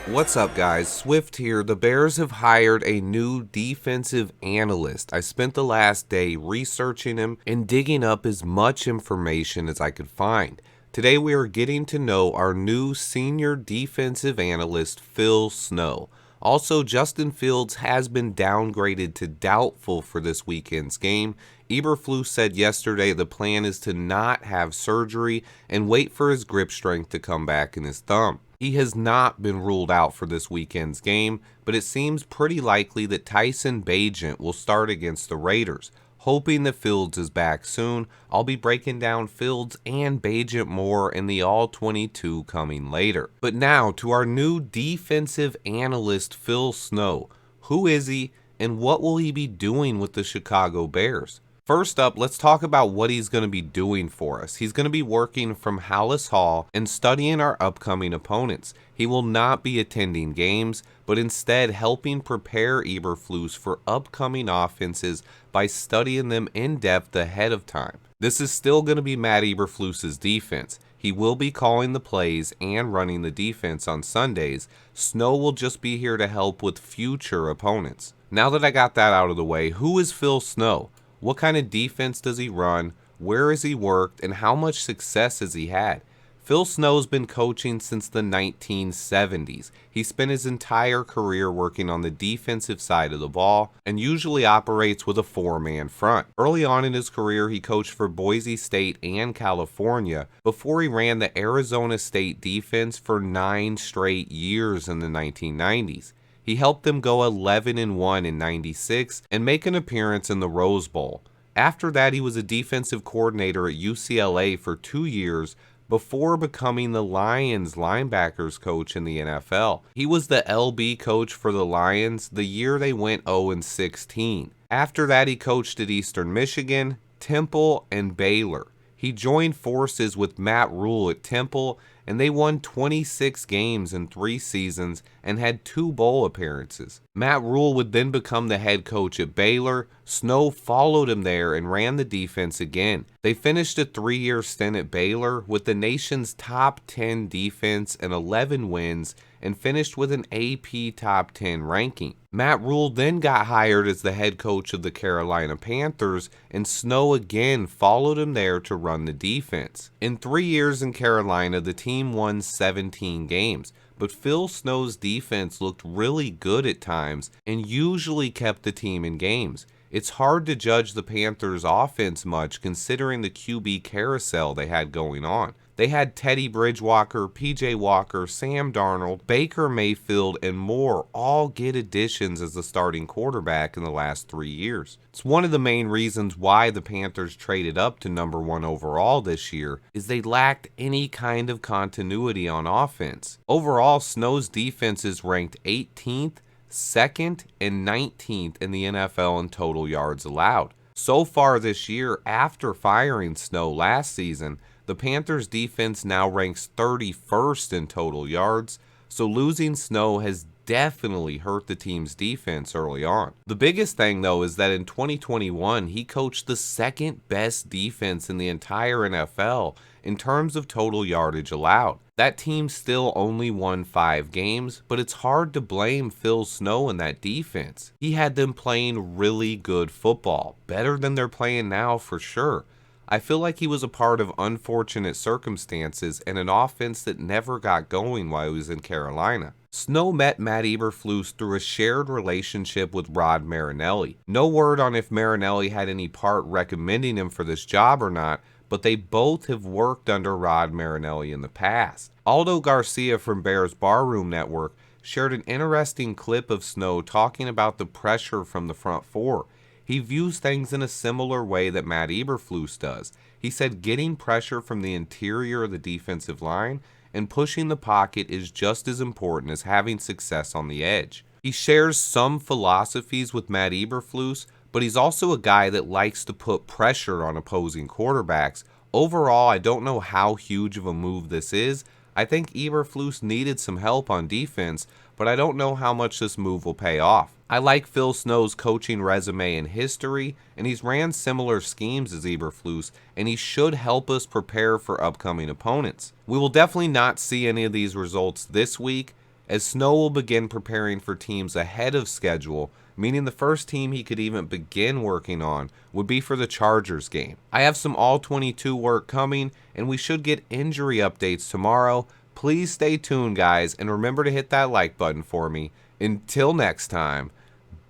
What's up, guys? Swift here. The Bears have hired a new defensive analyst. I spent the last day researching him and digging up as much information as I could find. Today we are getting to know our new senior defensive analyst, Phil Snow. Also, Justin Fields has been downgraded to doubtful for this weekend's game. Eberflus said yesterday the plan is to not have surgery and wait for his grip strength to come back in his thumb. He has not been ruled out for this weekend's game, but it seems pretty likely that Tyson Bagent will start against the Raiders. Hoping that Fields is back soon, I'll be breaking down Fields and Bagent more in the All-22 coming later. But now to our new defensive analyst, Phil Snow. Who is he, and what will he be doing with the Chicago Bears? First up, let's talk about what he's going to be doing for us. He's going to be working from Hallis Hall and studying our upcoming opponents. He will not be attending games, but instead helping prepare Eberflus for upcoming offenses by studying them in depth ahead of time. This is still going to be Matt Eberflus's defense. He will be calling the plays and running the defense on Sundays. Snow will just be here to help with future opponents. Now that I got that out of the way, who is Phil Snow? What kind of defense does he run? Where has he worked? And how much success has he had? Phil Snow's been coaching since the 1970s. He spent his entire career working on the defensive side of the ball and usually operates with a four-man front. Early on in his career, he coached for Boise State and California before he ran the Arizona State defense for 9 straight years in the 1990s. He helped them go 11-1 in '96 and make an appearance in the Rose Bowl. After that, he was a defensive coordinator at UCLA for 2 years before becoming the Lions linebackers coach in the NFL. He was the LB coach for the Lions the year they went 0-16. After that, he coached at Eastern Michigan, Temple, and Baylor. He joined forces with Matt Rule at Temple, and they won 26 games in 3 seasons and had 2 bowl appearances. Matt Rule would then become the head coach at Baylor. Snow followed him there and ran the defense again. They finished a 3-year stint at Baylor with the nation's top 10 defense and 11 wins and finished with an AP top 10 ranking. Matt Rule then got hired as the head coach of the Carolina Panthers, and Snow again followed him there to run the defense. In 3 years in Carolina, the team won 17 games, but Phil Snow's defense looked really good at times and usually kept the team in games. It's hard to judge the Panthers' offense much considering the QB carousel they had going on. They had Teddy Bridgewater, PJ Walker, Sam Darnold, Baker Mayfield, and more all get additions as the starting quarterback in the last 3 years. It's one of the main reasons why the Panthers traded up to number 1 overall this year, is they lacked any kind of continuity on offense. Overall, Snow's defense is ranked 18th, 2nd, and 19th in the NFL in total yards allowed. So far this year, after firing Snow last season, the Panthers' defense now ranks 31st in total yards, so losing Snow has definitely hurt the team's defense early on. The biggest thing, though, is that in 2021, he coached the second best defense in the entire NFL in terms of total yardage allowed. That team still only won 5 games, but it's hard to blame Phil Snow and that defense. He had them playing really good football, better than they're playing now for sure. I feel like he was a part of unfortunate circumstances and an offense that never got going while he was in Carolina. Snow met Matt Eberflus through a shared relationship with Rod Marinelli. No word on if Marinelli had any part recommending him for this job or not, but they both have worked under Rod Marinelli in the past. Aldo Garcia from Bears Barroom Network shared an interesting clip of Snow talking about the pressure from the front four. He views things in a similar way that Matt Eberflus does. He said getting pressure from the interior of the defensive line and pushing the pocket is just as important as having success on the edge. He shares some philosophies with Matt Eberflus, but he's also a guy that likes to put pressure on opposing quarterbacks. Overall, I don't know how huge of a move this is. I think Eberflus needed some help on defense, but I don't know how much this move will pay off. I like Phil Snow's coaching resume and history, and he's ran similar schemes as Eberflus, and he should help us prepare for upcoming opponents. We will definitely not see any of these results this week, as Snow will begin preparing for teams ahead of schedule, meaning the first team he could even begin working on would be for the Chargers game. I have some all-22 work coming, and we should get injury updates tomorrow. Please stay tuned, guys, and remember to hit that like button for me. Until next time,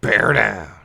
bear down.